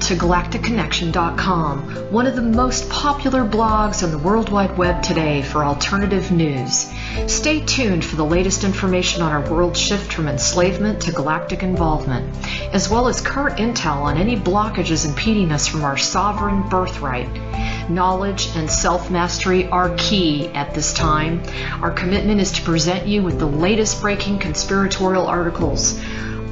to galacticconnection.com, one of the most popular blogs on the World Wide Web today for alternative news. Stay tuned for the latest information on our world shift from enslavement to galactic involvement, as well as current intel on any blockages impeding us from our sovereign birthright. Knowledge and self-mastery are key at this time. Our commitment is to present you with the latest breaking conspiratorial articles,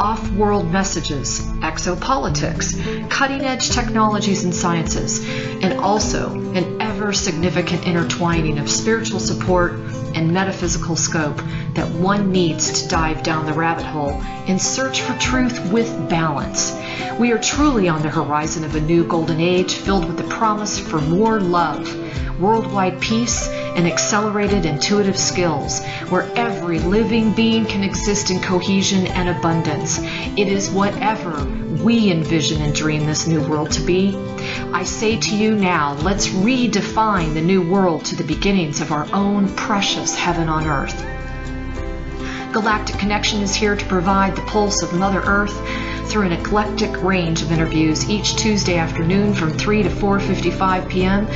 off-world messages, exopolitics, cutting-edge technologies and sciences, and also an ever-significant intertwining of spiritual support and metaphysical scope that one needs to dive down the rabbit hole in search for truth with balance. We are truly on the horizon of a new golden age filled with the promise for more love, worldwide peace, and accelerated intuitive skills, where every living being can exist in cohesion and abundance. It is whatever we envision and dream this new world to be. I say to you now, let's redefine the new world to the beginnings of our own precious heaven on earth. Galactic Connection is here to provide the pulse of Mother Earth through an eclectic range of interviews each Tuesday afternoon from 3 to 4:55 p.m.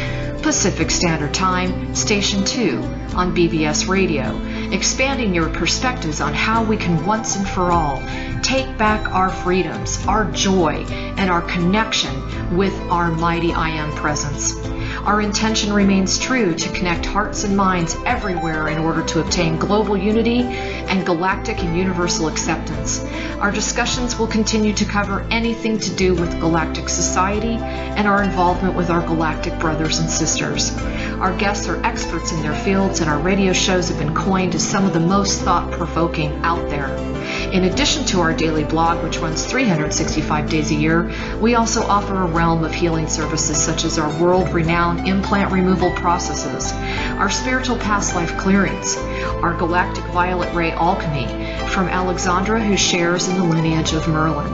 Pacific Standard Time, Station 2 on BBS Radio, expanding your perspectives on how we can once and for all take back our freedoms, our joy, and our connection with our mighty I Am presence. Our intention remains true to connect hearts and minds everywhere in order to obtain global unity and galactic and universal acceptance. Our discussions will continue to cover anything to do with galactic society and our involvement with our galactic brothers and sisters. Our guests are experts in their fields, and our radio shows have been coined as some of the most thought-provoking out there. In addition to our daily blog, which runs 365 days a year, we also offer a realm of healing services such as our world-renowned implant removal processes, our spiritual past life clearings, our galactic violet ray alchemy from Alexandra, who shares in the lineage of Merlin,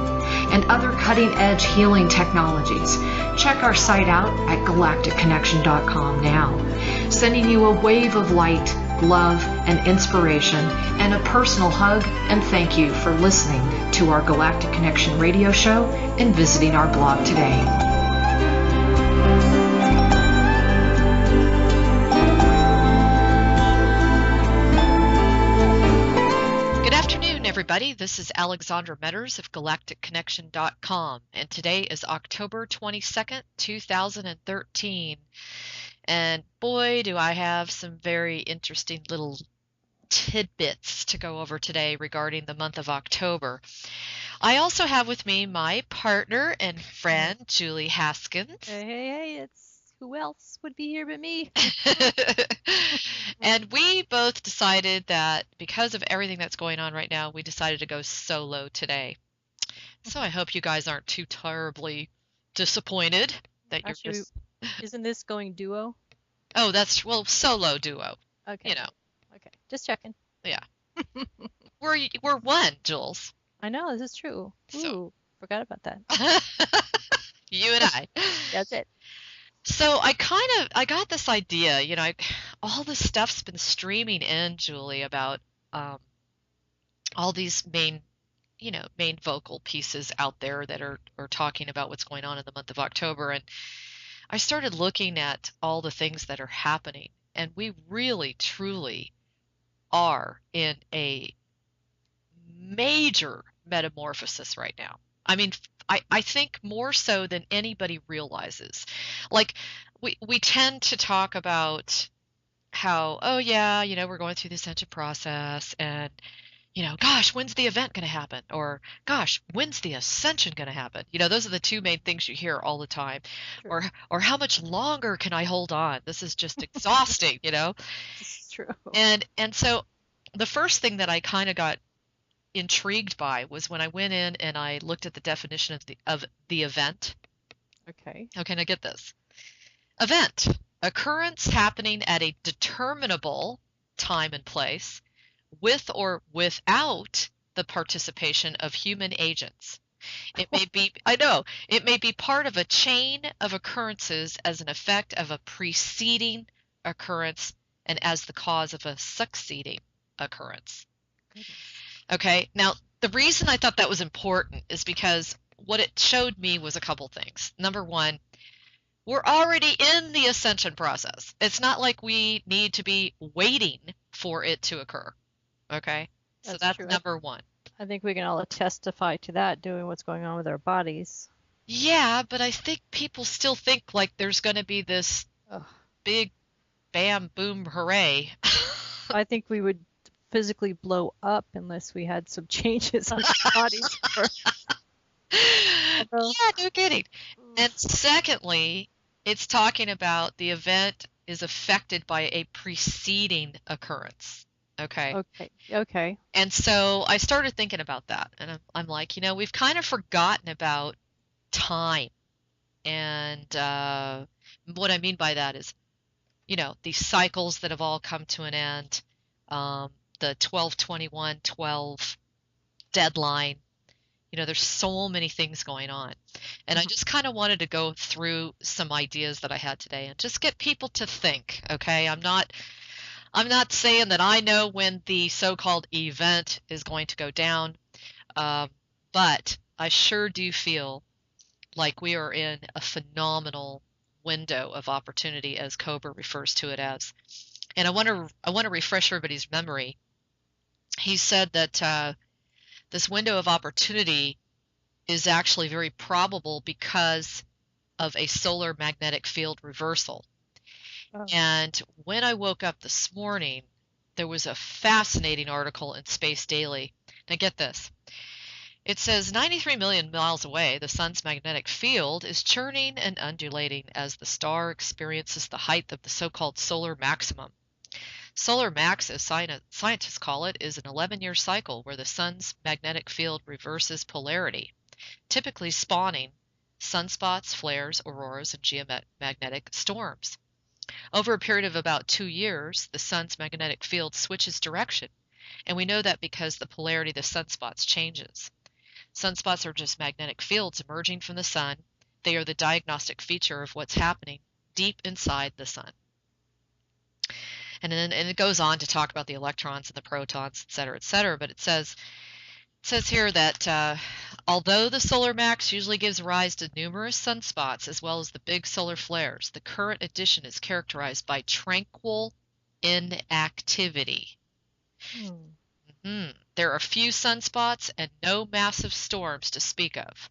and other cutting-edge healing technologies. Check our site out at galacticconnection.com now, sending you a wave of light, love, and inspiration, and a personal hug and thank you for listening to our Galactic Connection radio show and visiting our blog today. Good afternoon, everybody. This is Alexandra Meadors of galacticconnection.com, and today is October 22nd, 2013. And boy, do I have some very interesting little tidbits to go over today regarding the month of October. I also have with me my partner and friend, Julie Haskins. Hey, it's who else would be here but me? And we both decided that because of everything that's going on right now, we decided to go solo today. So I hope you guys aren't too terribly disappointed that you're Actually, just... Isn't this going duo? Oh, that's, well, solo duo. Okay. You know. Okay, just checking. Yeah. We're one, Jules. I know, this is true. Ooh, So- forgot about that. You and I. That's it. So I got this idea, all this stuff's been streaming in, Julie, about all these main vocal pieces out there that are talking about what's going on in the month of October. And I started looking at all the things that are happening, and we really, truly are in a major metamorphosis right now. I mean, I think more so than anybody realizes. Like, we tend to talk about how, oh yeah, we're going through the ascension process, and gosh, when's the event going to happen? Or, gosh, when's the ascension going to happen? Those are the two main things you hear all the time. True. Or how much longer can I hold on? This is just exhausting, It's true. And so the first thing that I kind of got intrigued by was when I went in and I looked at the definition of the event. Okay. Okay, now get this. Event, occurrence happening at a determinable time and place, with or without the participation of human agents. It may be, I know, it may be part of a chain of occurrences as an effect of a preceding occurrence and as the cause of a succeeding occurrence. Okay, now the reason I thought that was important is because what it showed me was a couple things. Number one, we're already in the ascension process. It's not like we need to be waiting for it to occur. Okay? So that's true. number one. I think we can all testify to that, doing what's going on with our bodies. Yeah, but I think people still think like there's going to be this big bam, boom, hooray. I think we would physically blow up unless we had some changes in our bodies first. Yeah, no kidding. And secondly, it's talking about the event is affected by a preceding occurrence. Okay. Okay. And so I started thinking about that, and I'm like, we've kind of forgotten about time. And what I mean by that is, these cycles that have all come to an end, the 12/21/12 deadline. There's so many things going on. And I just kind of wanted to go through some ideas that I had today and just get people to think, okay? I'm not saying that I know when the so-called event is going to go down, but I sure do feel like we are in a phenomenal window of opportunity, as Cobra refers to it as. And I want to refresh everybody's memory. He said that this window of opportunity is actually very probable because of a solar magnetic field reversal. Oh. And when I woke up this morning, there was a fascinating article in Space Daily. Now get this. It says 93 million miles away, the sun's magnetic field is churning and undulating as the star experiences the height of the so-called solar maximum. Solar max, as scientists call it, is an 11-year cycle where the sun's magnetic field reverses polarity, typically spawning sunspots, flares, auroras, and geomagnetic storms. Over a period of about 2 years, the sun's magnetic field switches direction, and we know that because the polarity of the sunspots changes. Sunspots are just magnetic fields emerging from the sun. They are the diagnostic feature of what's happening deep inside the sun. And it goes on to talk about the electrons and the protons, et cetera, but it says here that although the solar max usually gives rise to numerous sunspots as well as the big solar flares, the current edition is characterized by tranquil inactivity. There are few sunspots and no massive storms to speak of.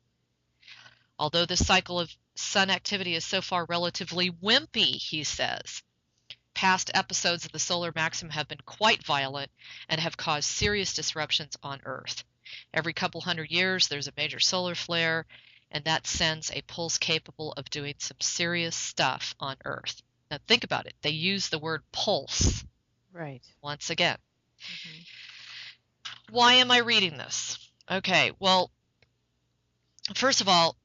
Although this cycle of sun activity is so far relatively wimpy, he says, past episodes of the solar maximum have been quite violent and have caused serious disruptions on Earth. Every couple hundred years, there's a major solar flare, and that sends a pulse capable of doing some serious stuff on Earth. Now, think about it. They use the word pulse. Right. Once again. Why am I reading this? Okay, well, first of all,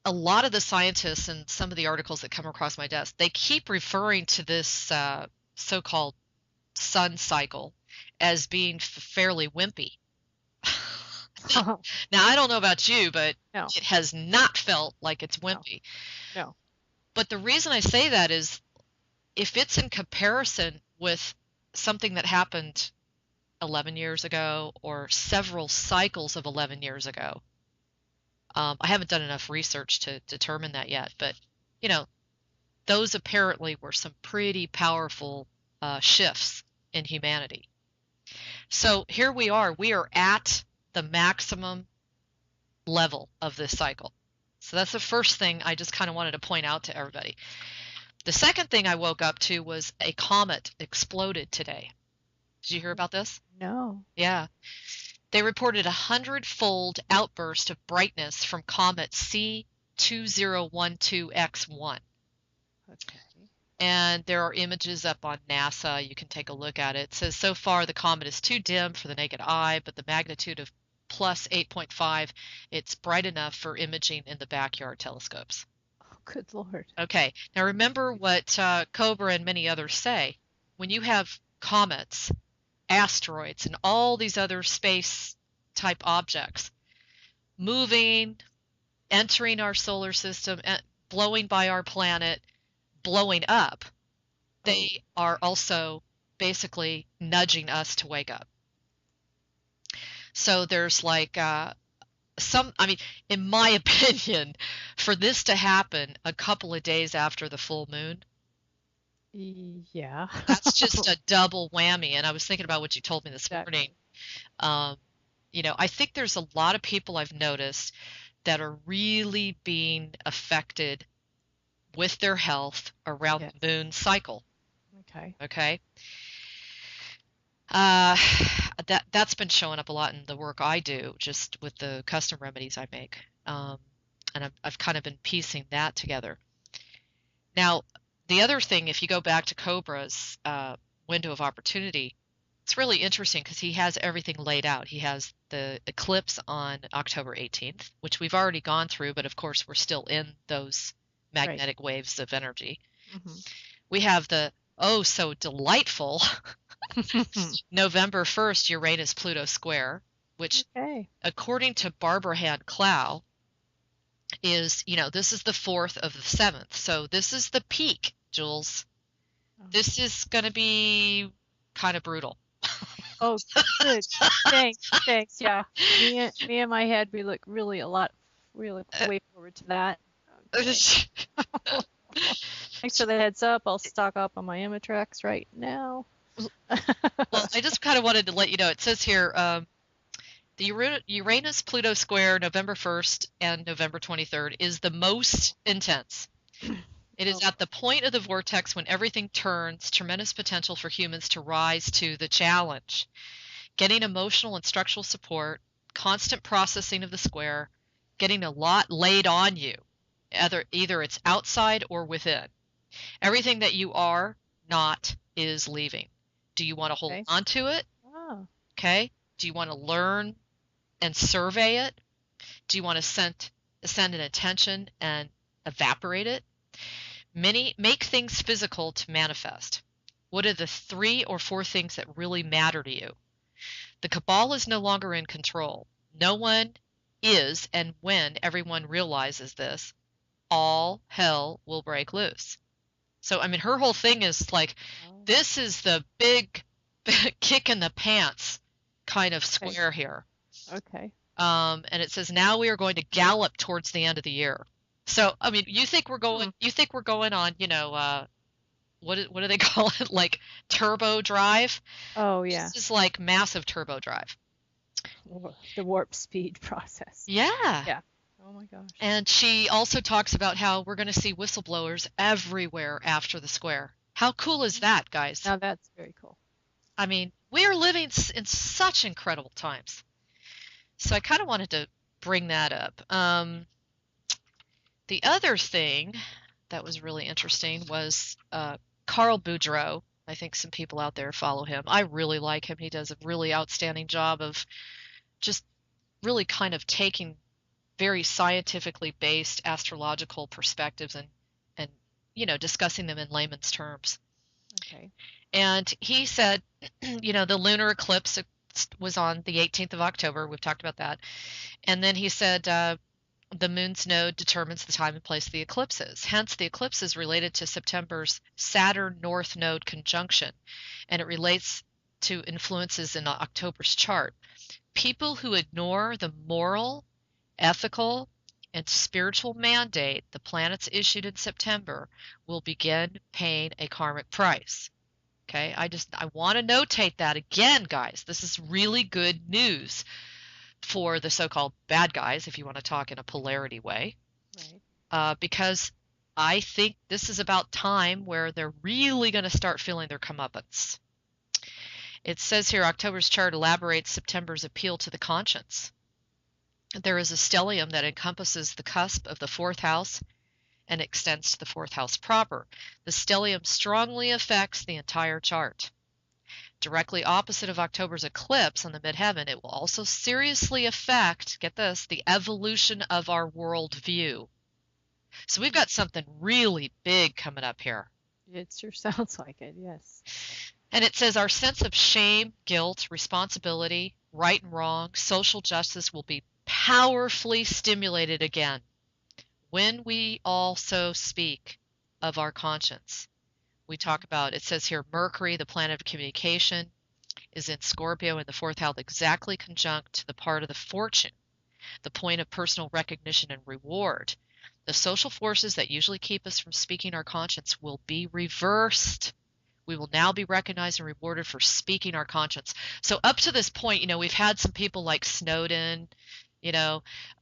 a lot of the scientists and some of the articles that come across my desk, they keep referring to this so-called sun cycle as being fairly wimpy. Now, I don't know about you, but it has not felt like it's wimpy. No. But the reason I say that is if it's in comparison with something that happened 11 years ago or several cycles of 11 years ago, I haven't done enough research to determine that yet, but, those apparently were some pretty powerful shifts in humanity. So here we are at the maximum level of this cycle. So that's the first thing I just kind of wanted to point out to everybody. The second thing I woke up to was a comet exploded today. Did you hear about this? No. Yeah. They reported 100-fold outburst of brightness from comet C2012X1. Okay. And there are images up on NASA. You can take a look at it. It says, so far the comet is too dim for the naked eye, but the magnitude of plus 8.5, it's bright enough for imaging in the backyard telescopes. Oh, good Lord. Okay. Now remember what Cobra and many others say. When you have comets, asteroids, and all these other space-type objects moving, entering our solar system, blowing by our planet, blowing up, they are also basically nudging us to wake up. So there's like I mean, in my opinion, for this to happen a couple of days after the full moon, Yeah. that's just a double whammy. And I was thinking about what you told me this morning. Exactly. Um, I think there's a lot of people I've noticed that are really being affected with their health around Yes. the moon cycle. Okay. Okay. That's been showing up a lot in the work I do, just with the custom remedies I make. And I've kind of been piecing that together. Now, the other thing, if you go back to Cobra's window of opportunity, it's really interesting because he has everything laid out. He has the eclipse on October 18th, which we've already gone through, but of course we're still in those magnetic waves of energy. Mm-hmm. We have the so delightful November 1st Uranus-Pluto square, which Okay. according to Barbara Hand Clow is, this is the 4th of the 7th. So this is the peak, Jules. This is going to be kind of brutal. Oh, good. Thanks. Yeah. Me and my head, we look really way forward to that. Okay. Thanks for the heads up. I'll stock up on my Imitrex right now. Well, I just kind of wanted to let you know. It says here, the Uranus-Pluto square, November 1st and November 23rd, is the most intense. It is at the point of the vortex when everything turns, tremendous potential for humans to rise to the challenge. Getting emotional and structural support, constant processing of the square, getting a lot laid on you. Either it's outside or within. Everything that you are not is leaving. Do you want to hold on to it? Oh. Okay. Do you want to learn and survey it? Do you want to send an attention and evaporate it? Make things physical to manifest. What are the 3 or 4 things that really matter to you? The cabal is no longer in control. No one is, and when everyone realizes this, all hell will break loose. So, I mean, her whole thing is like, this is the big kick in the pants kind of square here. Okay. And it says, now we are going to gallop towards the end of the year. So, I mean, you think we're going on, what do they call it? Like turbo drive? Oh, yeah. This is like massive turbo drive. The warp speed process. Yeah. Yeah. Oh my gosh. And she also talks about how we're going to see whistleblowers everywhere after the square. How cool is that, guys? Now that's very cool. I mean, we are living in such incredible times. So I kind of wanted to bring that up. The other thing that was really interesting was Carl Boudreaux. I think some people out there follow him. I really like him. He does a really outstanding job of just really kind of taking very scientifically based astrological perspectives and discussing them in layman's terms. Okay. And he said, the lunar eclipse was on the 18th of October. We've talked about that. And then he said the moon's node determines the time and place of the eclipses. Hence, the eclipse is related to September's Saturn North Node conjunction, and it relates to influences in October's chart. People who ignore the moral, ethical, and spiritual mandate the planets issued in September will begin paying a karmic price. Okay, I want to notate that again, guys. This is really good news for the so-called bad guys, if you want to talk in a polarity way. Right. Because I think this is about time where they're really going to start feeling their comeuppance. It says here, October's chart elaborates September's appeal to the conscience. There is a stellium that encompasses the cusp of the 4th house and extends to the 4th house proper. The stellium strongly affects the entire chart. Directly opposite of October's eclipse on the midheaven, it will also seriously affect, get this, the evolution of our worldview. So we've got something really big coming up here. It sure sounds like it, yes. And it says our sense of shame, guilt, responsibility, right and wrong, social justice will be powerfully stimulated again when we also speak of our conscience. We talk about, it says here, Mercury, the planet of communication, is in Scorpio in the 4th house, exactly conjunct to the part of the fortune the point of personal recognition and reward. The social forces that usually keep us from speaking our conscience will be reversed. We will now be recognized and rewarded for speaking our conscience. So up to this point, we've had some people like Snowden,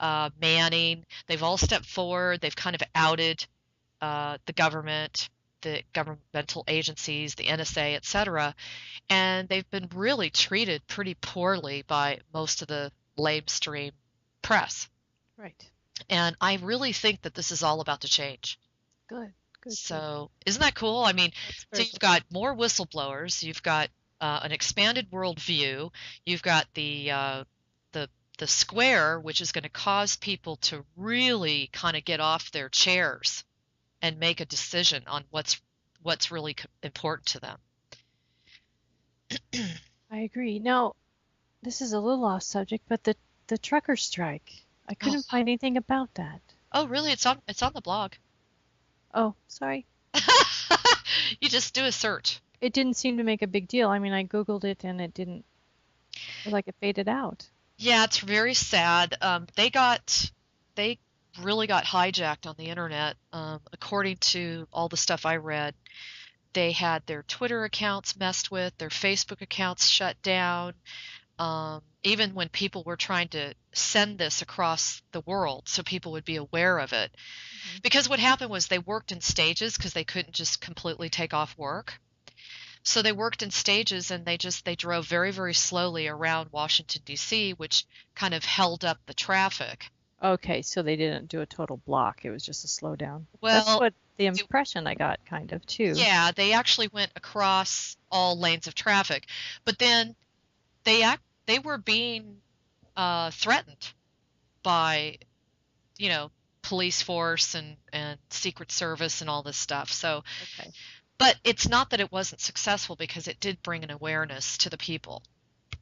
Manning. They've all stepped forward. They've kind of outed the government, the governmental agencies, the NSA, etc. And they've been really treated pretty poorly by most of the lamestream press. Right. And I really think that this is all about to change. Good. So isn't that cool? I mean, so you've got more whistleblowers, you've got an expanded worldview, you've got the square, which is going to cause people to really kind of get off their chairs and make a decision on what's really important to them. I agree. Now, this is a little off subject, but the trucker strike, I couldn't find anything about that. Oh, really? It's on the blog. Oh, sorry. You just do a search. It didn't seem to make a big deal. I mean, I Googled it and it didn't, like it faded out. Yeah, it's very sad. They really got hijacked on the internet. According to all the stuff I read, they had their Twitter accounts messed with, their Facebook accounts shut down. Even when people were trying to send this across the world so people would be aware of it. Mm-hmm. Because what happened was they worked in stages because they couldn't just completely take off work. So they worked in stages and they drove very, very slowly around Washington, D.C., which kind of held up the traffic. Okay, so they didn't do a total block. It was just a slowdown. Well, that's what the impression I got, kind of, too. Yeah, they actually went across all lanes of traffic. But then they were being threatened by, police force and Secret Service and all this stuff. So, okay. But it's not that it wasn't successful because it did bring an awareness to the people.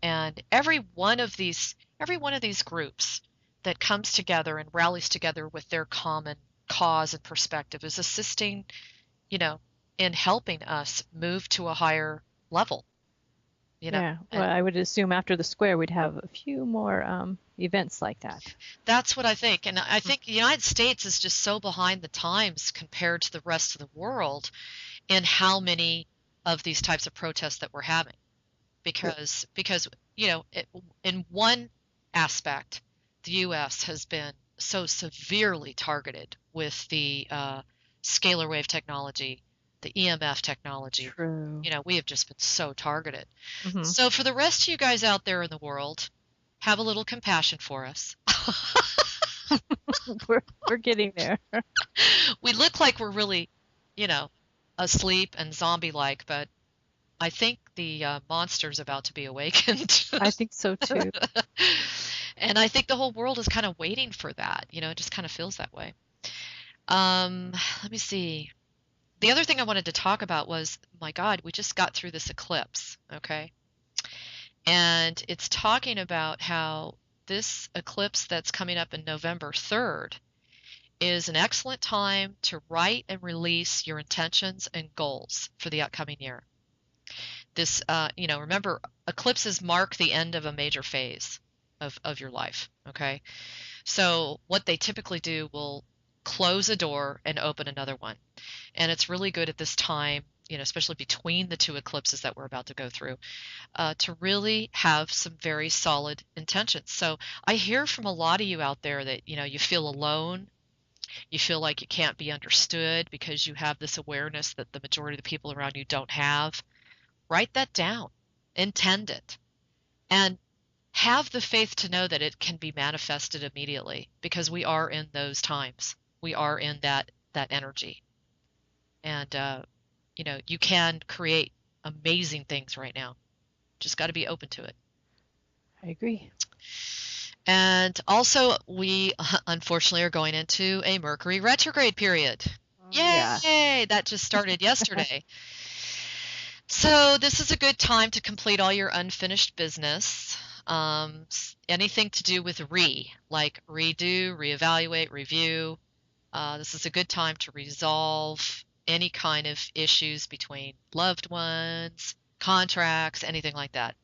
And every one of these groups that comes together and rallies together with their common cause and perspective is assisting, in helping us move to a higher level. Yeah, well, I would assume after the square we'd have a few more events like that. That's what I think. And I think the United States is just so behind the times compared to the rest of the world in how many of these types of protests that we're having. Because in one aspect, the U.S. has been so severely targeted with the scalar wave technology, the EMF technology. True. We have just been so targeted. Mm-hmm. So for the rest of you guys out there in the world, have a little compassion for us. We're getting there. We look like we're really, asleep and zombie-like, but I think the monster's about to be awakened. I think so too. And I think the whole world is kind of waiting for that. It just kind of feels that way. Let me see. The other thing I wanted to talk about was, my God, we just got through this eclipse, okay? And it's talking about how this eclipse that's coming up in November 3rd is an excellent time to write and release your intentions and goals for the upcoming year. This, remember, eclipses mark the end of a major phase of your life, okay? So what they typically do will close a door and open another one. And it's really good at this time, especially between the two eclipses that we're about to go through, to really have some very solid intentions. So I hear from a lot of you out there that, you feel alone. You feel like you can't be understood because you have this awareness that the majority of the people around you don't have. Write that down, intend it, and have the faith to know that it can be manifested immediately because we are in those times. We are in that energy. And, you can create amazing things right now. Just got to be open to it. I agree. And also, we unfortunately are going into a Mercury retrograde period. Yay! Yeah. That just started yesterday. So this is a good time to complete all your unfinished business. Anything to do with like redo, reevaluate, review. This is a good time to resolve any kind of issues between loved ones, contracts, anything like that.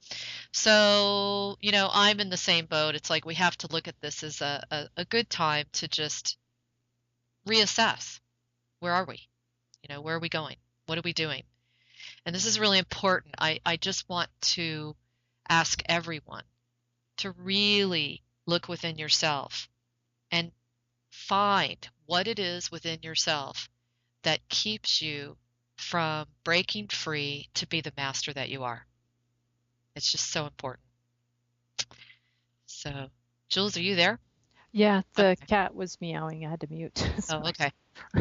So, I'm in the same boat. It's like we have to look at this as a good time to just reassess. Where are we? Where are we going? What are we doing? And this is really important. I just want to ask everyone to really look within yourself and find what it is within yourself that keeps you from breaking free to be the master that you are. It's just so important. So, Jules, are you there? Yeah, the Okay. cat was meowing. I had to mute. Oh, Sorry. okay.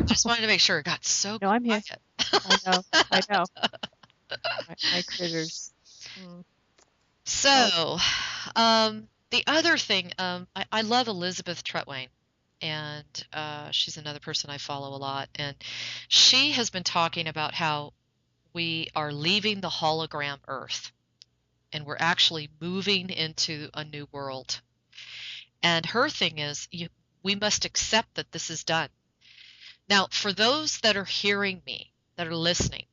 Just wanted to make sure it got so No, I'm here. quiet. I know. My critters. So, the other thing, I love Elizabeth Trettwain, and she's another person I follow a lot, and she has been talking about how we are leaving the hologram Earth, and we're actually moving into a new world. And her thing is, we must accept that this is done. Now, for those that are hearing me, that are listening,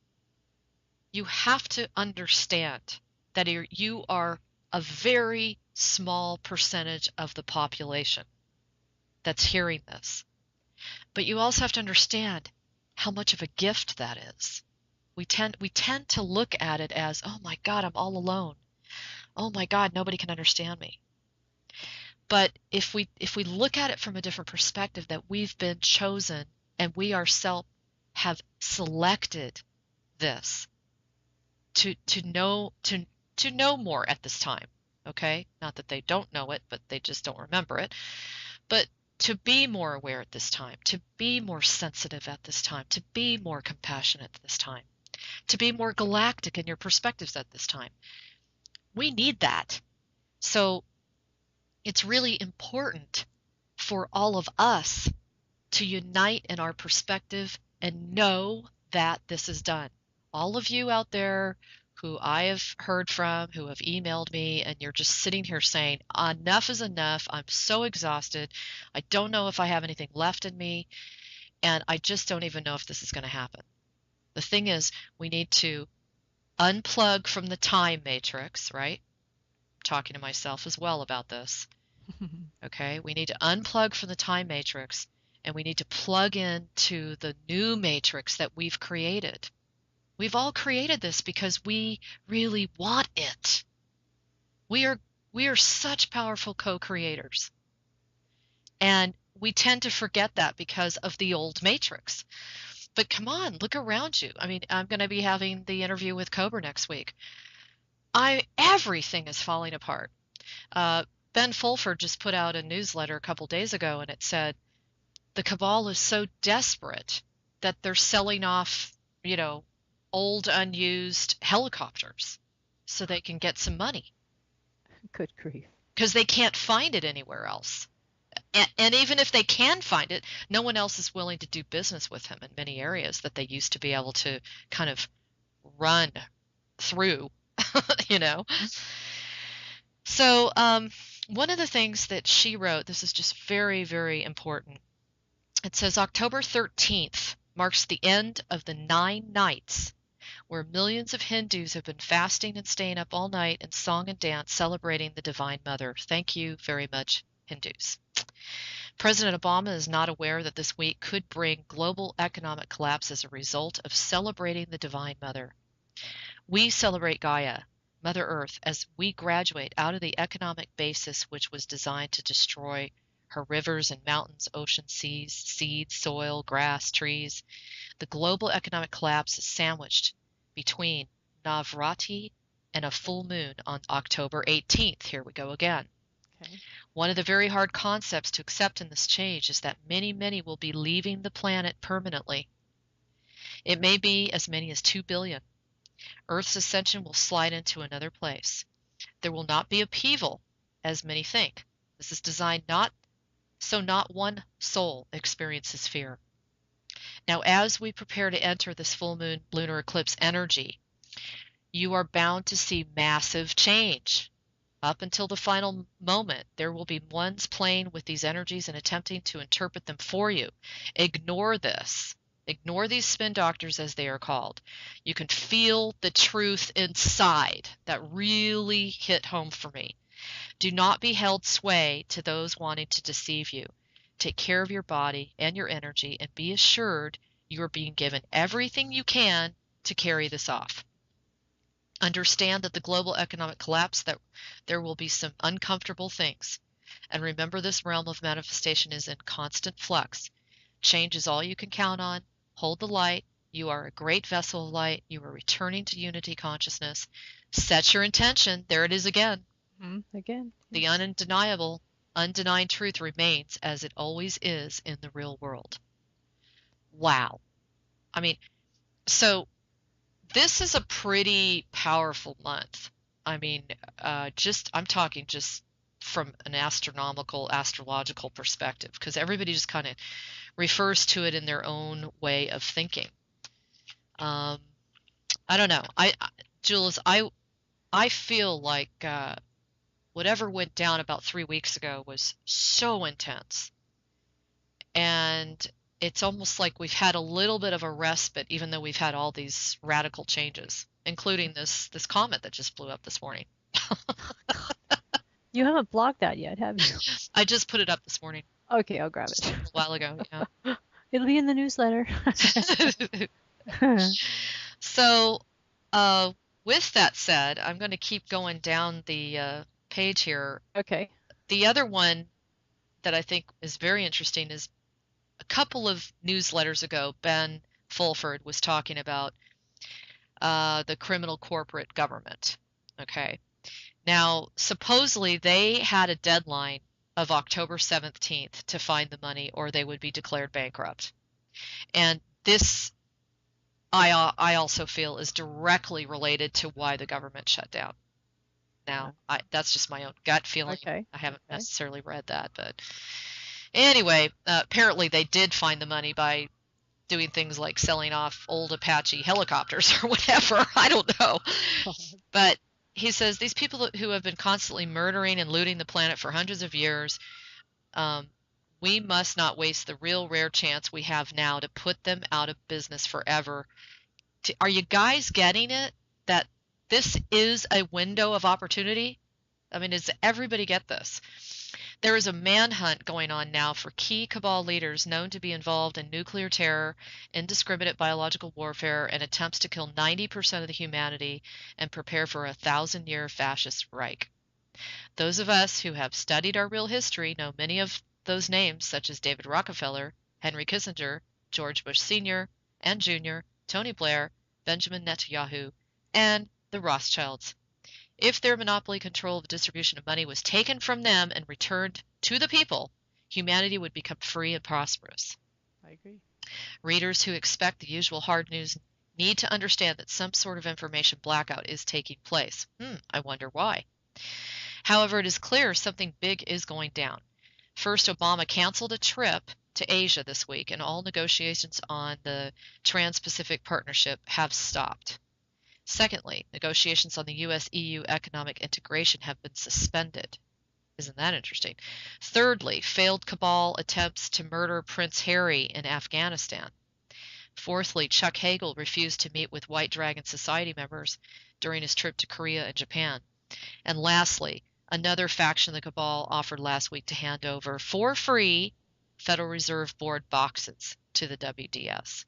you have to understand that you are a very small percentage of the population that's hearing this. But you also have to understand how much of a gift that is. We tend to look at it as, oh my God, I'm all alone. Oh my God, nobody can understand me. But if we look at it from a different perspective, that we've been chosen and we ourselves have selected this to know more at this time, okay? Not that they don't know it, but they just don't remember it. But to be more aware at this time, to be more sensitive at this time, to be more compassionate at this time, to be more galactic in your perspectives at this time. We need that. So it's really important for all of us to unite in our perspective and know that this is done. All of you out there who I have heard from, who have emailed me, and you're just sitting here saying, enough is enough. I'm so exhausted. I don't know if I have anything left in me, and I just don't even know if this is going to happen. The thing is, we need to unplug from the time matrix, right? I'm talking to myself as well about this. Okay, we need to unplug from the time matrix, and we need to plug into the new matrix that we've created. We've all created this because we really want it. We are such powerful co-creators. And we tend to forget that because of the old matrix. But come on, look around you. I mean, I'm going to be having the interview with Cobra next week. Everything is falling apart. Ben Fulford just put out a newsletter a couple days ago, and it said the cabal is so desperate that they're selling off, old unused helicopters so they can get some money. Good grief. Because they can't find it anywhere else. And even if they can find it, no one else is willing to do business with him in many areas that they used to be able to kind of run through, So one of the things that she wrote, this is just very, very important. It says October 13th marks the end of the 9 nights where millions of Hindus have been fasting and staying up all night in song and dance celebrating the Divine Mother. Thank you very much, Hindus. President Obama is not aware that this week could bring global economic collapse as a result of celebrating the Divine Mother. We celebrate Gaia, Mother Earth, as we graduate out of the economic basis which was designed to destroy her rivers and mountains, oceans, seas, seeds, soil, grass, trees. The global economic collapse is sandwiched between Navratri and a full moon on October 18th. Here we go again. Okay. One of the very hard concepts to accept in this change is that many, many will be leaving the planet permanently. It may be as many as 2 billion. Earth's ascension will slide into another place. There will not be upheaval, as many think. This is designed not one soul experiences fear. Now, as we prepare to enter this full moon lunar eclipse energy, you are bound to see massive change. Up until the final moment, there will be ones playing with these energies and attempting to interpret them for you. Ignore this. Ignore these spin doctors, as they are called. You can feel the truth inside. That really hit home for me. Do not be held sway to those wanting to deceive you. Take care of your body and your energy, and be assured you are being given everything you can to carry this off. Understand that the global economic collapse, that there will be some uncomfortable things. And remember, this realm of manifestation is in constant flux. Change is all you can count on. Hold the light. You are a great vessel of light. You are returning to unity consciousness. Set your intention. There it is again. Again. The undeniable, undenying truth remains as it always is in the real world. Wow. I mean, so this is a pretty powerful month. I mean, I'm talking just from an astrological perspective, because everybody just kind of refers to it in their own way of thinking. I don't know. Jules, I feel like whatever went down about 3 weeks ago was so intense. And it's almost like we've had a little bit of a respite, even though we've had all these radical changes, including this comet that just blew up this morning. You haven't blogged that yet, have you? I just put it up this morning. Okay, I'll grab it. A while ago, yeah. It'll be in the newsletter. So, with that said, I'm going to keep going down the page here. Okay. The other one that I think is very interesting is a couple of newsletters ago, Ben Fulford was talking about the criminal corporate government. Okay. Now, supposedly they had a deadline of October 17th to find the money, or they would be declared bankrupt. And this, I also feel, is directly related to why the government shut down. Now, that's just my own gut feeling. Okay. I haven't necessarily read that, but anyway, apparently they did find the money by doing things like selling off old Apache helicopters or whatever. I don't know. But he says these people who have been constantly murdering and looting the planet for hundreds of years, we must not waste the real rare chance we have now to put them out of business forever. Are you guys getting it? That this is a window of opportunity? I mean, does everybody get this? There is a manhunt going on now for key cabal leaders known to be involved in nuclear terror, indiscriminate biological warfare, and attempts to kill 90% of the humanity and prepare for a 1,000-year fascist Reich. Those of us who have studied our real history know many of those names, such as David Rockefeller, Henry Kissinger, George Bush Sr. and Jr., Tony Blair, Benjamin Netanyahu, and the Rothschilds. If their monopoly control of the distribution of money was taken from them and returned to the people, humanity would become free and prosperous. I agree. Readers who expect the usual hard news need to understand that some sort of information blackout is taking place. I wonder why. However, it is clear something big is going down. First, Obama canceled a trip to Asia this week, and all negotiations on the Trans-Pacific Partnership have stopped. Secondly, negotiations on the U.S.-EU economic integration have been suspended. Isn't that interesting? Thirdly, failed cabal attempts to murder Prince Harry in Afghanistan. Fourthly, Chuck Hagel refused to meet with White Dragon Society members during his trip to Korea and Japan. And lastly, another faction of the cabal offered last week to hand over for free Federal Reserve Board boxes to the WDS.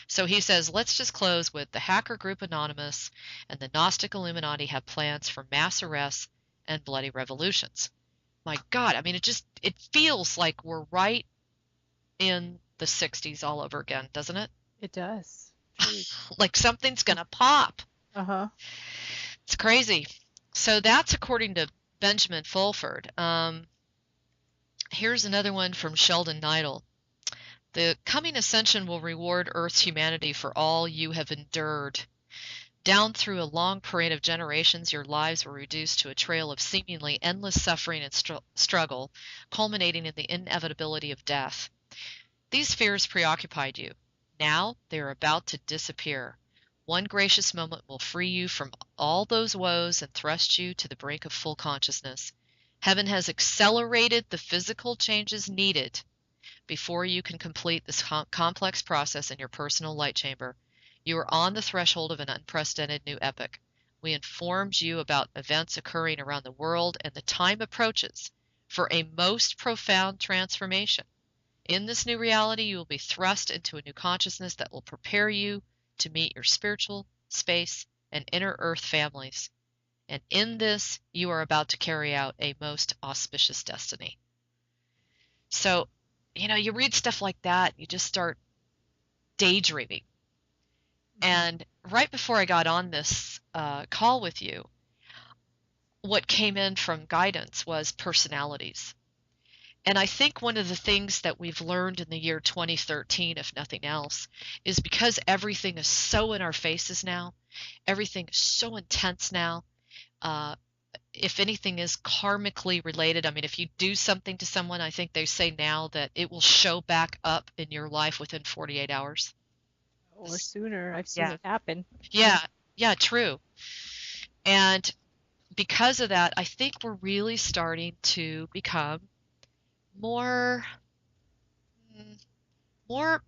So he says, let's just close with the hacker group Anonymous and the Gnostic Illuminati have plans for mass arrests and bloody revolutions. My God, I mean, it feels like we're right in the 60s all over again, doesn't it? It does. Like something's going to pop. Uh-huh. It's crazy. So that's according to Benjamin Fulford. Here's another one from Sheldon Neidl. The coming ascension will reward Earth's humanity for all you have endured. Down through a long parade of generations, your lives were reduced to a trail of seemingly endless suffering and struggle, culminating in the inevitability of death. These fears preoccupied you. Now they are about to disappear. One gracious moment will free you from all those woes and thrust you to the brink of full consciousness. Heaven has accelerated the physical changes needed before you can complete this complex process in your personal light chamber, you are on the threshold of an unprecedented new epoch. We informed you about events occurring around the world, and the time approaches for a most profound transformation. In this new reality, you will be thrust into a new consciousness that will prepare you to meet your spiritual, space, and inner earth families. And in this, you are about to carry out a most auspicious destiny. So, you read stuff like that, you just start daydreaming. And right before I got on this call with you, what came in from guidance was personalities. And I think one of the things that we've learned in the year 2013, if nothing else, is because everything is so in our faces now, everything is so intense now. If anything is karmically related, I mean, if you do something to someone, I think they say now that it will show back up in your life within 48 hours. Or sooner. I've seen it happen. Yeah, true. And because of that, I think we're really starting to become more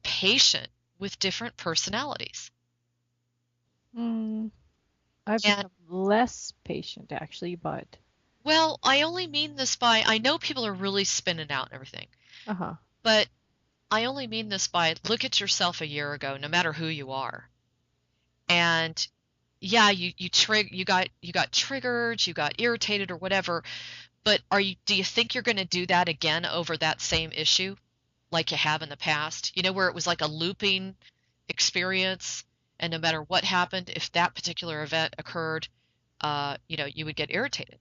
patient with different personalities. I've become less patient, actually, but... Well, I only mean this by, I know people are really spinning out and everything. But I only mean this by, look at yourself a year ago, no matter who you are. And yeah, you got triggered, you got irritated or whatever, but do you think you're going to do that again over that same issue like you have in the past? Where it was like a looping experience, and no matter what happened, if that particular event occurred, you would get irritated.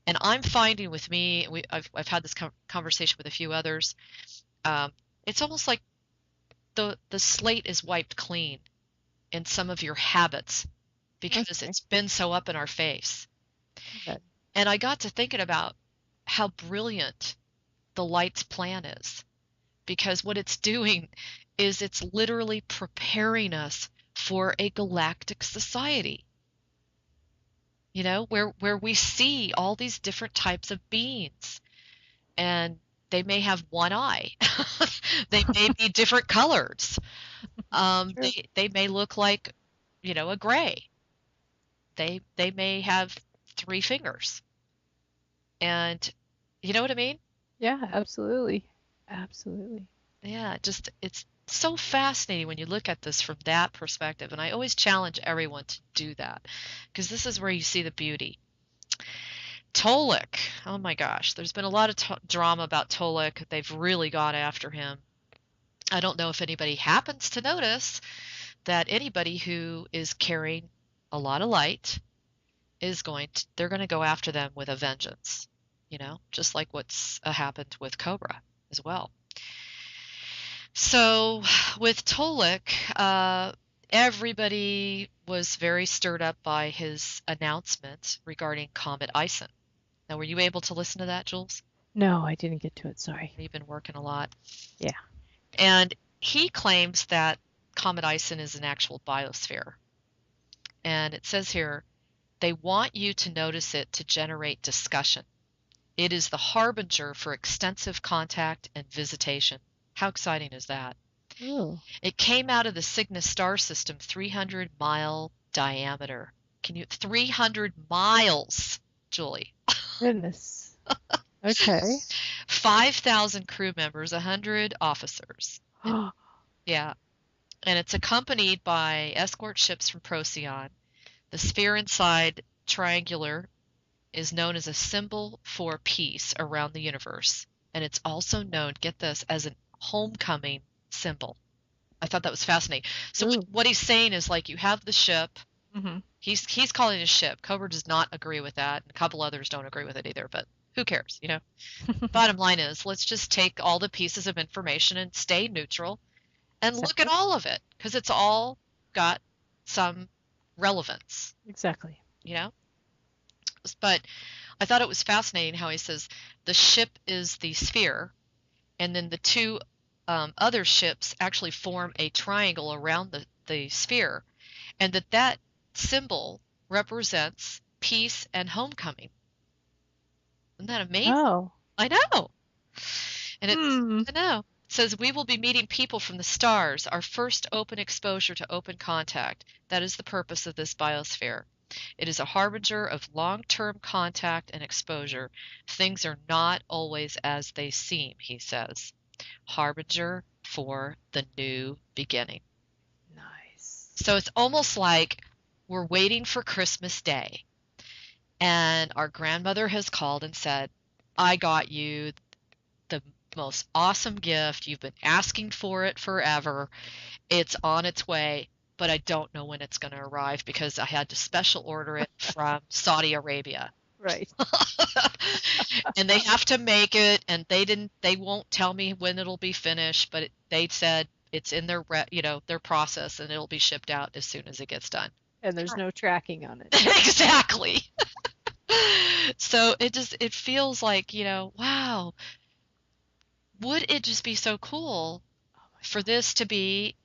And I'm finding with me, I've had this conversation with a few others. It's almost like the slate is wiped clean in some of your habits because it's been so up in our face. Okay. And I got to thinking about how brilliant the light's plan is, because what it's doing is it's literally preparing us for a galactic society. Where we see all these different types of beings, and they may have one eye. They may be different colors. They may look like, a gray. They may have 3 fingers. And you know what I mean? Yeah, absolutely. Absolutely. Yeah, it's so fascinating when you look at this from that perspective. And I always challenge everyone to do that, because this is where you see the beauty. Tolek, oh my gosh, there's been a lot of drama about Tolek. They've really gone after him. I don't know if anybody happens to notice that anybody who is carrying a lot of light they're going to go after them with a vengeance, just like what's happened with Cobra as well. So with Tolek, everybody was very stirred up by his announcement regarding Comet Ison. Now, were you able to listen to that, Jules? No, I didn't get to it. Sorry. You've been working a lot. Yeah. And he claims that Comet Ison is an actual biosphere. And it says here, they want you to notice it to generate discussion. It is the harbinger for extensive contact and visitation. How exciting is that? Oh. It came out of the Cygnus star system, 300-mile diameter. 300 miles, Julie. Goodness. Okay. 5,000 crew members, 100 officers. Yeah. And it's accompanied by escort ships from Procyon. The sphere inside, triangular, is known as a symbol for peace around the universe. And it's also known, get this, as an homecoming symbol. I thought that was fascinating. So what he's saying is, like, you have the ship. Mm-hmm. He's calling it a ship. Cobra does not agree with that. And a couple others don't agree with it either, but who cares, Bottom line is, let's just take all the pieces of information and stay neutral and look at all of it, because it's all got some relevance. Exactly. But I thought it was fascinating how he says the ship is the sphere, and then the 2 other ships actually form a triangle around the sphere, and that symbol represents peace and homecoming. Isn't that amazing? Oh. I know. And I know. says, we will be meeting people from the stars, our first open exposure to open contact. That is the purpose of this biosphere. It is a harbinger of long-term contact and exposure. Things are not always as they seem, he says. Harbinger for the new beginning. Nice. So it's almost like we're waiting for Christmas Day, and our grandmother has called and said, I got you the most awesome gift. You've been asking for it forever. It's on its way, but I don't know when it's going to arrive because I had to special order it from Saudi Arabia. Right. And they have to make it, and they won't tell me when it'll be finished, but they said it's in their their process, and it'll be shipped out as soon as it gets done. And there's no tracking on it. Exactly. So it feels like, wow, would it just be so cool for this to be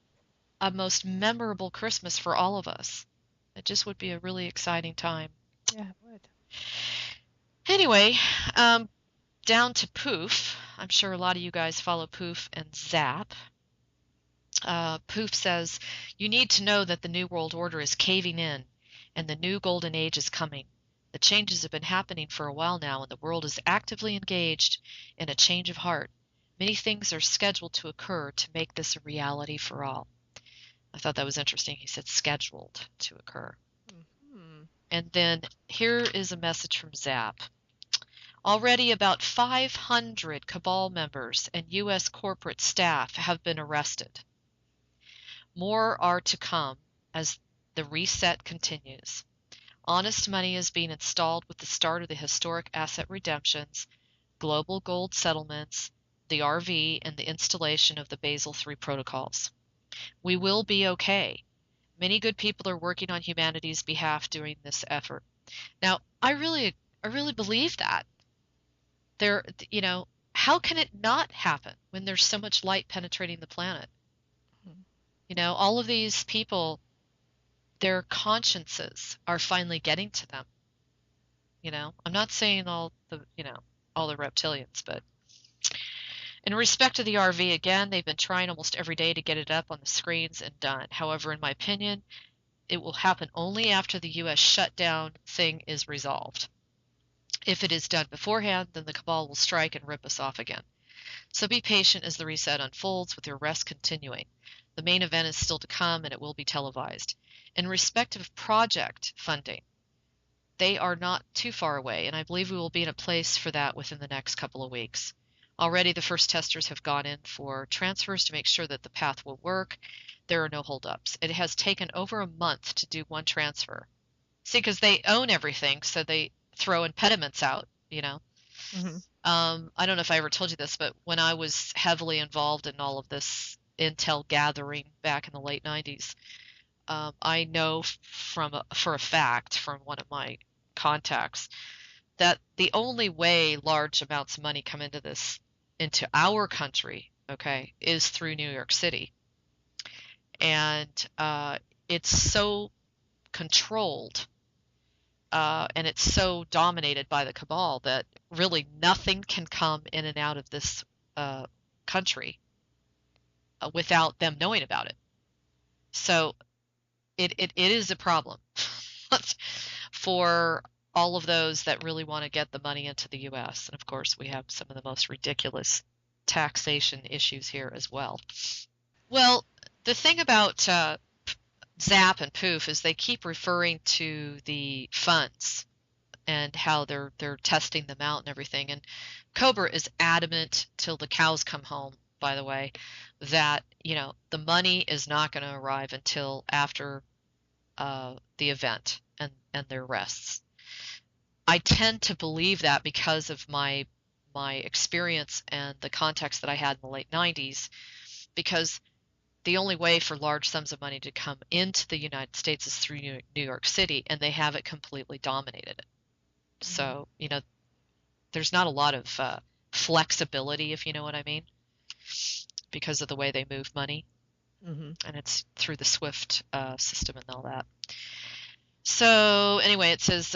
a most memorable Christmas for all of us? It just would be a really exciting time. Yeah, it would. Anyway, down to Poof. I'm sure a lot of you guys follow Poof and Zap. Poof says, you need to know that the New World Order is caving in and the new golden age is coming. The changes have been happening for a while now, and the world is actively engaged in a change of heart. Many things are scheduled to occur to make this a reality for all. I thought that was interesting. He said scheduled to occur. Mm-hmm. And then here is a message from Zap. Already about 500 Cabal members and U.S. corporate staff have been arrested. More are to come as the reset continues. Honest money is being installed with the start of the historic asset redemptions, global gold settlements, the RV, and the installation of the Basel III protocols. We will be okay. Many good people are working on humanity's behalf during this effort. Now, I really believe that. How can it not happen when there's so much light penetrating the planet? All of these people, their consciences are finally getting to them. I'm not saying all the reptilians, but in respect to the RV, again, they've been trying almost every day to get it up on the screens and done. However, in my opinion, it will happen only after the U.S. shutdown thing is resolved. If it is done beforehand, then the Cabal will strike and rip us off again. So be patient as the reset unfolds, with your rest continuing. The main event is still to come, and it will be televised. In respect of project funding, they are not too far away, and I believe we will be in a place for that within the next couple of weeks. Already the first testers have gone in for transfers to make sure that the path will work. There are no holdups. It has taken over a month to do one transfer. See, because they own everything, so they throw impediments out, Mm-hmm. I don't know if I ever told you this, but when I was heavily involved in all of this intel gathering back in the late 90s, I know for a fact from one of my contacts that the only way large amounts of money come into our country, okay, is through New York City. And it's so controlled and it's so dominated by the Cabal that really nothing can come in and out of this country without them knowing about it. So it is a problem for all of those that really want to get the money into the U.S. And of course, we have some of the most ridiculous taxation issues here as well. Well, the thing about Zap and Poof is they keep referring to the funds and how they're testing them out and everything. And Cobra is adamant till the cows come home, by the way, that the money is not going to arrive until after the event and their rests. I tend to believe that because of my experience and the context that I had in the late 90s, because the only way for large sums of money to come into the United States is through New York City, and they have it completely dominated. So, there's not a lot of flexibility, if you know what I mean, because of the way they move money. Mm-hmm. And it's through the SWIFT system and all that. So anyway, it says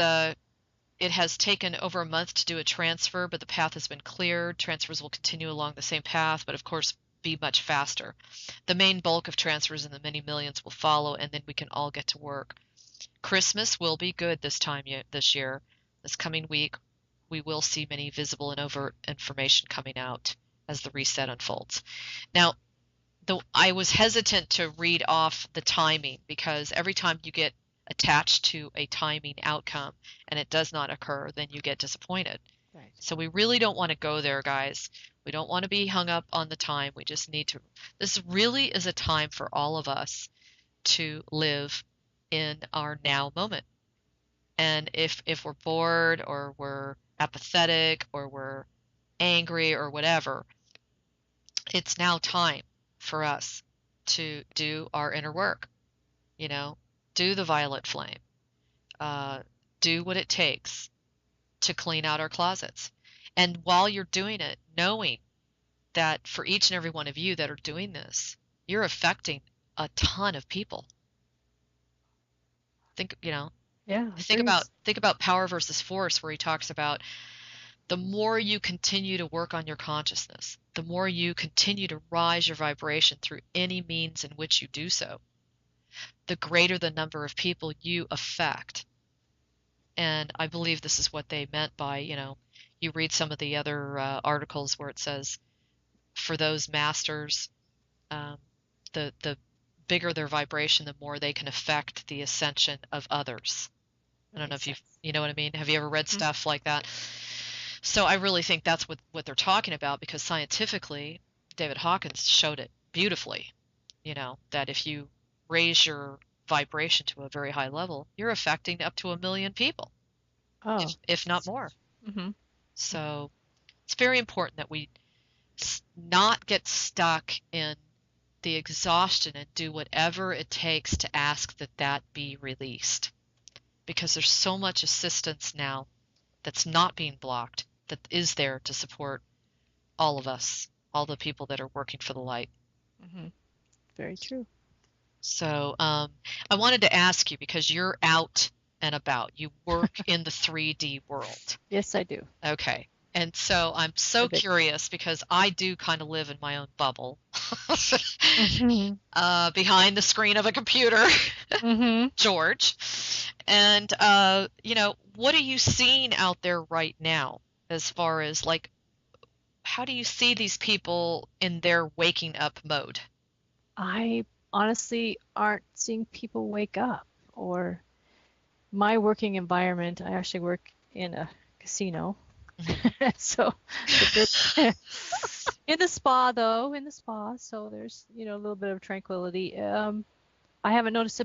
it has taken over a month to do a transfer, but the path has been cleared. Transfers will continue along the same path, but of course, be much faster. The main bulk of transfers in the many millions will follow, and then we can all get to work. Christmas will be good this year. This coming week, we will see many visible and overt information coming out as the reset unfolds. Now, I was hesitant to read off the timing because every time you get attached to a timing outcome and it does not occur, then you get disappointed. Right. So we really don't want to go there, guys. We don't want to be hung up on the time. We just need to. This really is a time for all of us to live in our now moment. And if we're bored or we're apathetic or we're angry or whatever, it's now time for us to do our inner work, do the violet flame, do what it takes to clean out our closets. And while you're doing it, knowing that for each and every one of you that are doing this, you're affecting a ton of people. Think about Power versus Force, where he talks about the more you continue to work on your consciousness, the more you continue to rise your vibration through any means in which you do so, the greater the number of people you affect. And I believe this is what they meant by, you read some of the other articles where it says, for those masters, the bigger their vibration, the more they can affect the ascension of others. I don't know if you know what I mean. Have you ever read stuff like that? So I really think that's what they're talking about, because scientifically, David Hawkins showed it beautifully, that if you raise your vibration to a very high level, you're affecting up to 1 million people, if not more. Mm-hmm. So it's very important that we not get stuck in the exhaustion and do whatever it takes to ask that be released, because there's so much assistance now that's not being blocked, that is there to support all of us, all the people that are working for the light. Mm-hmm. Very true. So I wanted to ask you, because you're out and about, you work in the 3D world. Yes, I do. Okay. And so I'm so curious, because I do kind of live in my own bubble behind the screen of a computer, George. And, what are you seeing out there right now as far as, like, how do you see these people in their waking up mode? I honestly aren't seeing people wake up, or my working environment. I actually work in a casino. So in the spa, so there's a little bit of tranquility. I haven't noticed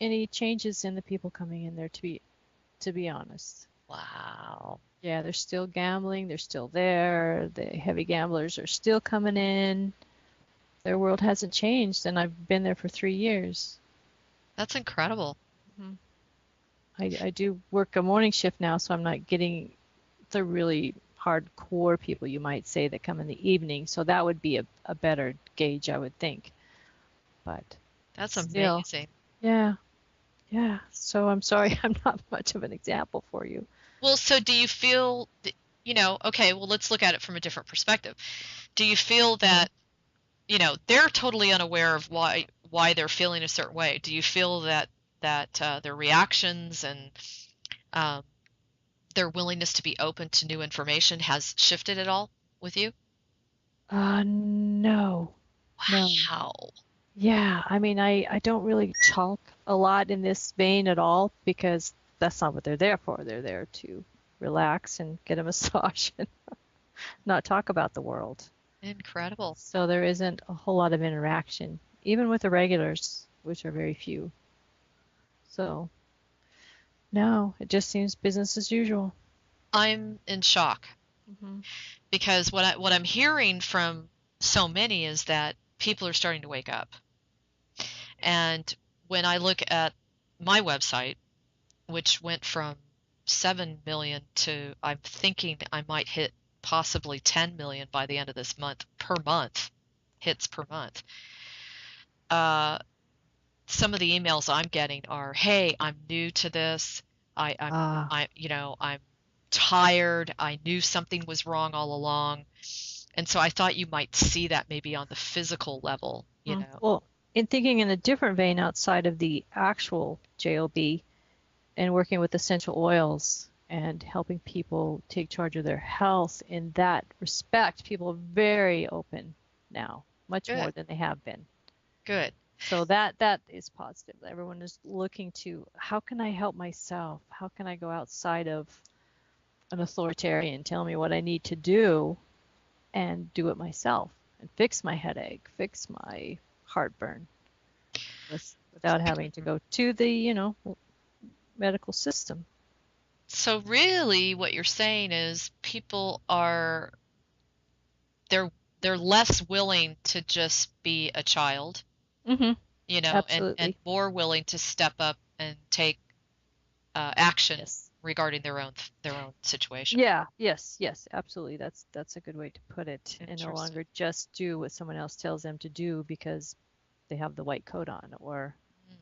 any changes in the people coming in there, to be honest. Wow. Yeah, they're still gambling, they're still there, the heavy gamblers are still coming in. Their world hasn't changed, and I've been there for 3 years. That's incredible. I do work a morning shift now, so I'm not getting the really hardcore people, you might say, that come in the evening. So that would be a better gauge, I would think. But that's still, amazing. Yeah. So I'm sorry, I'm not much of an example for you. Well, so do you feel, okay, well, let's look at it from a different perspective. Do you feel that, they're totally unaware of why they're feeling a certain way? Do you feel that their reactions and their willingness to be open to new information has shifted at all with you? No. Wow. No. Yeah, I mean, I don't really talk a lot in this vein at all, because that's not what they're there for. They're there to relax and get a massage and not talk about the world. Incredible. So there isn't a whole lot of interaction, even with the regulars, which are very few. So no, it just seems business as usual. I'm in shock, because what I'm hearing from so many is that people are starting to wake up. And when I look at my website, which went from 7 million to, I'm thinking I might hit possibly 10 million by the end of this month, hits per month. Some of the emails I'm getting are, "Hey, I'm new to this. I'm tired. I knew something was wrong all along. And so I thought you might see that maybe on the physical level, you know. Well, in thinking in a different vein outside of the actual JOB and working with essential oils and helping people take charge of their health in that respect, people are very open now, much more Good, than they have been. good. So that is positive. Everyone is looking to, how can I help myself? How can I go outside of an authoritarian telling me what I need to do and do it myself and fix my headache, fix my heartburn without having to go to the, medical system. So really what you're saying is people are they're less willing to just be a child, Mm-hmm. and Absolutely. more willing to step up and take action Yes. regarding their own situation. Yeah, yes, absolutely. That's a good way to put it. And no Interesting. longer just do what someone else tells them to do because they have the white coat on or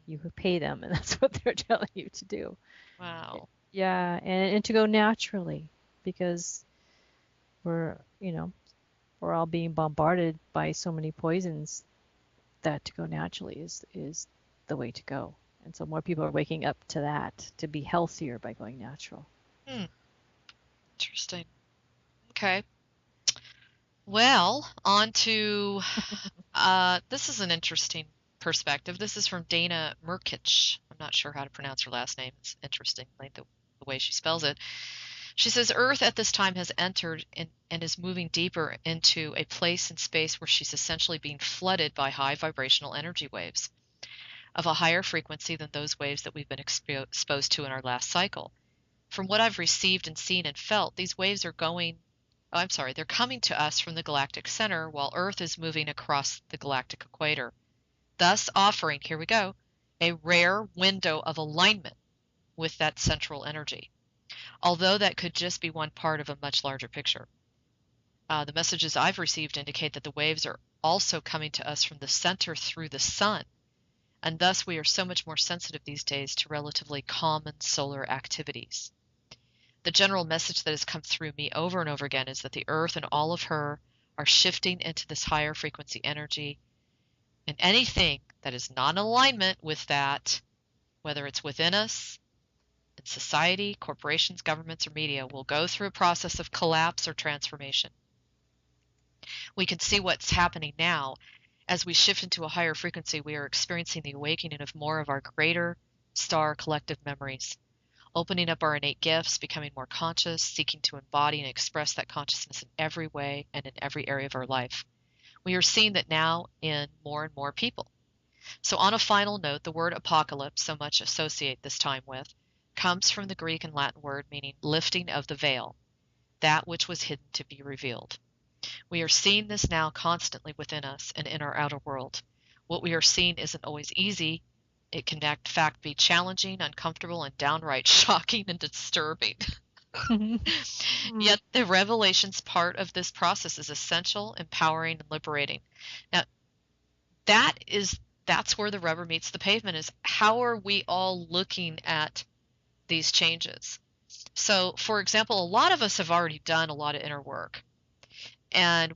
you pay them and that's what they're telling you to do. Wow. Yeah, and to go naturally because we're, we're all being bombarded by so many poisons that to go naturally is the way to go. And so more people are waking up to that, to be healthier by going natural. Interesting. Okay. Well, on to this is an interesting perspective. This is from Dana Murkich. I'm not sure how to pronounce her last name. It's interesting, like the way she spells it. She says Earth at this time has entered and is moving deeper into a place in space where she's essentially being flooded by high vibrational energy waves of a higher frequency than those waves that we've been exposed to in our last cycle. From what I've received and seen and felt, these waves are they're coming to us from the galactic center while Earth is moving across the galactic equator, thus offering, here we go, a rare window of alignment with that central energy, although that could just be one part of a much larger picture. The messages I've received indicate that the waves are also coming to us from the center through the sun, and thus we are so much more sensitive these days to relatively common solar activities. The general message that has come through me over and over again is that the Earth and all of her are shifting into this higher frequency energy, and anything that is not in alignment with that, whether it's within us, in society, corporations, governments, or media, will go through a process of collapse or transformation. We can see what's happening now. As we shift into a higher frequency, we are experiencing the awakening of more of our greater star collective memories, opening up our innate gifts, becoming more conscious, seeking to embody and express that consciousness in every way and in every area of our life. We are seeing that now in more and more people. So on a final note, the word apocalypse, so much associate this time with, comes from the Greek and Latin word meaning lifting of the veil, that which was hidden to be revealed. We are seeing this now constantly within us and in our outer world. What we are seeing isn't always easy. It can in fact be challenging, uncomfortable, and downright shocking and disturbing. Yet the revelations part of this process is essential, empowering, and liberating. Now, that's where the rubber meets the pavement, is how are we all looking at these changes? So, for example, a lot of us have already done a lot of inner work, and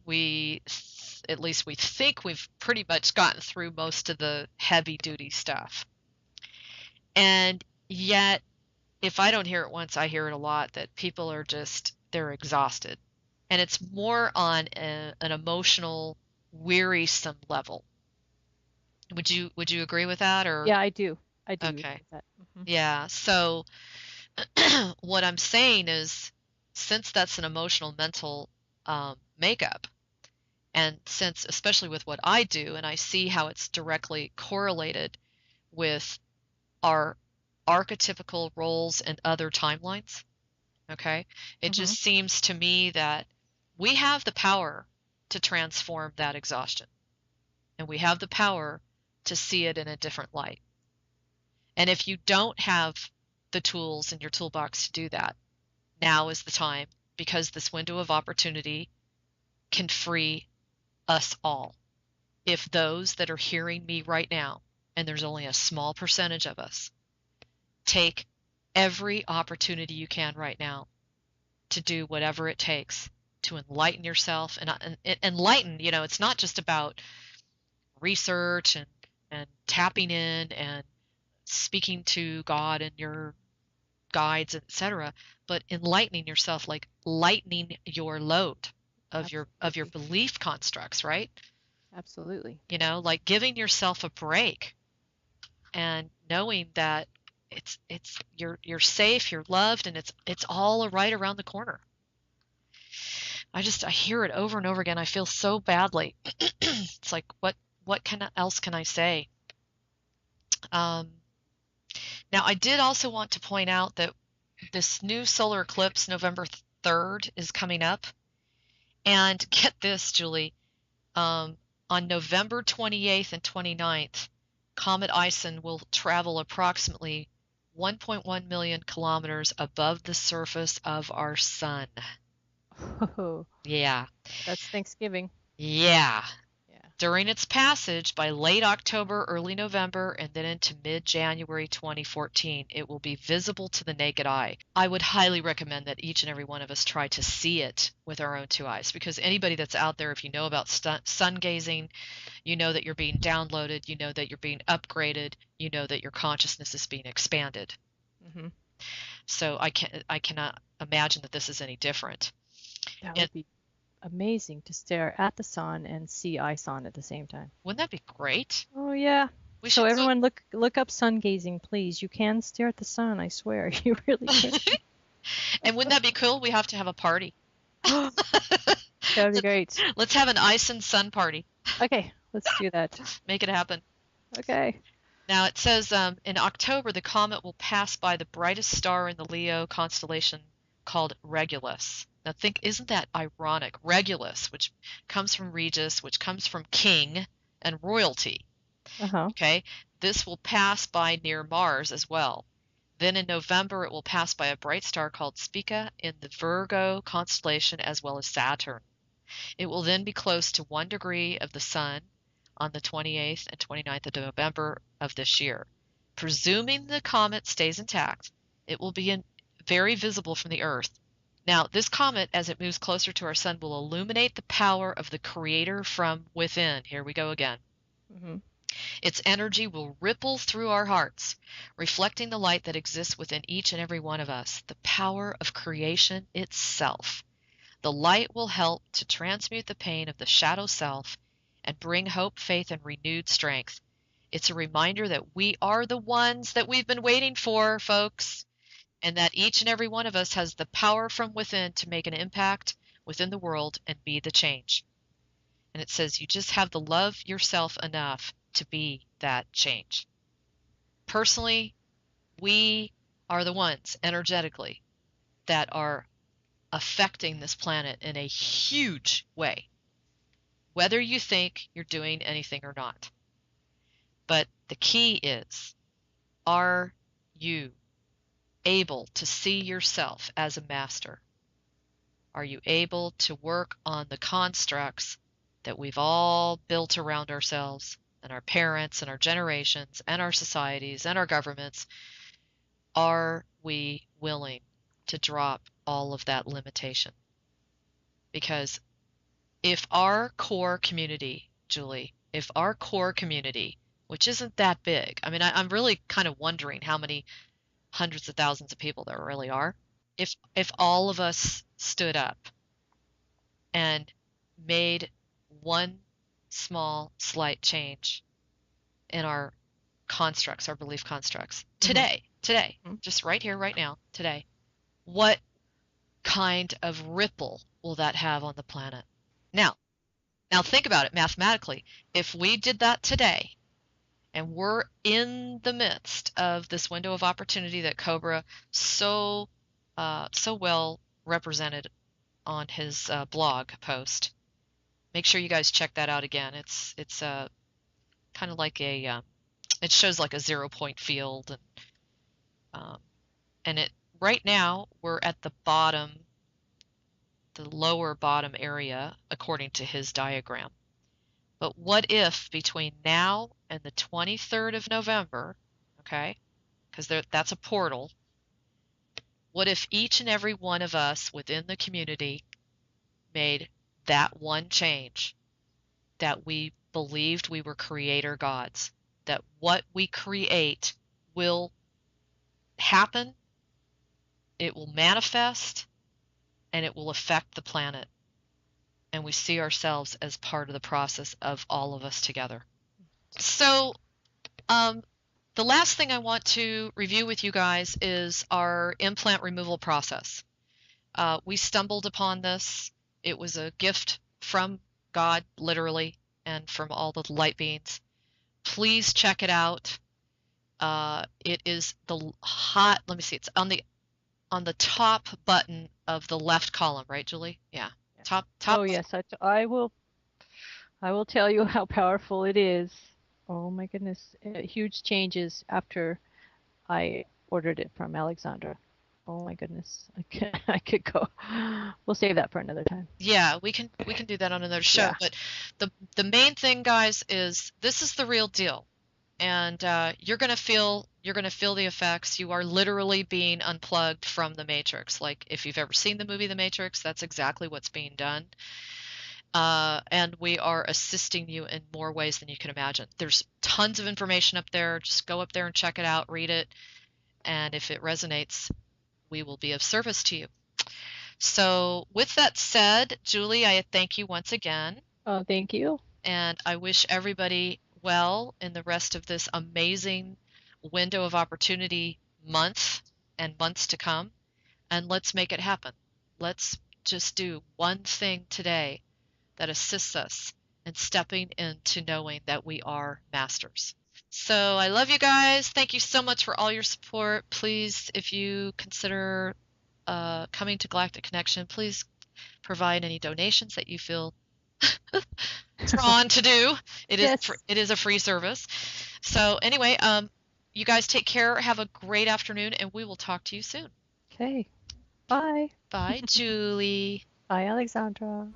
at least we think we've pretty much gotten through most of the heavy duty stuff. And yet, if I don't hear it once, I hear it a lot, that people are they're exhausted. And it's more on an emotional, wearisome level. Would you agree with that, or? Yeah, I do. Okay. Agree with that. Yeah. So what I'm saying is, since that's an emotional, mental makeup, and since, especially with what I do, and I see how it's directly correlated with our archetypical roles and other timelines, okay, it just seems to me that we have the power to transform that exhaustion, and we have the power to see it in a different light. And if you don't have the tools in your toolbox to do that, now is the time, because this window of opportunity can free us all. If those that are hearing me right now, and there's only a small percentage of us, take every opportunity you can right now to do whatever it takes to enlighten yourself. And enlighten, it's not just about research and tapping in and speaking to God and your guides, etc., but enlightening yourself, like lightening your load of your belief constructs, right? Absolutely. Like giving yourself a break and knowing that you're safe, you're loved, and it's all right around the corner. I hear it over and over again. I feel so badly. It's like, what else can I say? Now, I did also want to point out that this new solar eclipse, November 3rd, is coming up. And get this, Julie, on November 28th and 29th, Comet Ison will travel approximately 1.1 million kilometers above the surface of our sun. Oh, Yeah. that's Thanksgiving. Yeah. Yeah. During its passage by late October, early November, and then into mid-January 2014, it will be visible to the naked eye. I would highly recommend that each and every one of us try to see it with our own two eyes, because anybody that's out there, if you know about sun gazing, you know that you're being downloaded, you know that you're being upgraded, you know that your consciousness is being expanded. Mm-hmm. So I cannot imagine that this is any different. That would be amazing to stare at the sun and see Ison at the same time. Wouldn't that be great? Oh yeah. We So should everyone look up sun gazing, please. You can stare at the sun, I swear. You really can. And wouldn't that be cool? We have to have a party. That would be great. Let's have an Ison sun party. Okay, let's do that. Make it happen. Okay. Now it says in October the comet will pass by the brightest star in the Leo constellation called Regulus. Now isn't that ironic? Regulus, which comes from Regis, which comes from king and royalty. Uh-huh. Okay, this will pass by near Mars as well. Then in November it will pass by a bright star called Spica in the Virgo constellation as well as Saturn. It will then be close to 1 degree of the sun on the 28th and 29th of November of this year. Presuming the comet stays intact, it will be very visible from the Earth. Now, this comet, as it moves closer to our sun, will illuminate the power of the Creator from within. Here we go again. Mm-hmm. Its energy will ripple through our hearts, reflecting the light that exists within each and every one of us, the power of creation itself. The light will help to transmute the pain of the shadow self and bring hope, faith, and renewed strength. It's a reminder that we are the ones that we've been waiting for, folks, and that each and every one of us has the power from within to make an impact within the world and be the change. And it says you just have to love yourself enough to be that change. Personally, we are the ones energetically that are affecting this planet in a huge way, whether you think you're doing anything or not. But the key is, are you able to see yourself as a master? Are you able to work on the constructs that we've all built around ourselves and our parents and our generations and our societies and our governments? Are we willing to drop all of that limitation? Because if our core community, Julie, if our core community, which isn't that big, I mean, I'm really kind of wondering how many hundreds of thousands of people there really are. If all of us stood up and made one small, slight change in our constructs, our belief constructs, today, just right here, right now, today, what kind of ripple will that have on the planet? Now think about it mathematically. If we did that today, and we're in the midst of this window of opportunity that Cobra so well represented on his blog post. Make sure you guys check that out again. It's kind of like it shows like a 0-point field, and it right now we're at the lower bottom area according to his diagram. But what if between now and the 23rd of November, okay, because that's a portal, what if each and every one of us within the community made that one change, that we believed we were creator gods, that what we create will happen, it will manifest, and it will affect the planet. And we see ourselves as part of the process of all of us together. So, the last thing I want to review with you guys is our implant removal process. We stumbled upon this. It was a gift from God, literally, and from all the light beings. Please check it out. It is let me see, it's on the top button of the left column, right, Julie? Yeah. Top. Oh yes, I will tell you how powerful it is. Oh my goodness, huge changes after I ordered it from Alexandra. Oh my goodness, I could go. We'll save that for another time. Yeah, we can do that on another show. Yeah. But the main thing, guys, is this is the real deal, and you're gonna feel the effects. You are literally being unplugged from the Matrix. Like if you've ever seen the movie The Matrix, that's exactly what's being done. And we are assisting you in more ways than you can imagine. There's tons of information up there. Just go up there and check it out, read it, and if it resonates, we will be of service to you. So with that said, Julie, I thank you once again. Oh, thank you. And I wish everybody well in the rest of this amazing window of opportunity month and months to come. And let's make it happen. Let's just do one thing today that assists us in stepping into knowing that we are masters. So I love you guys. Thank you so much for all your support. Please, if you consider coming to Galactic Connection, please provide any donations that you feel drawn to do. It is a free service. So anyway, you guys take care. Have a great afternoon, and we will talk to you soon. Okay. Bye. Bye, Julie. Bye, Alexandra.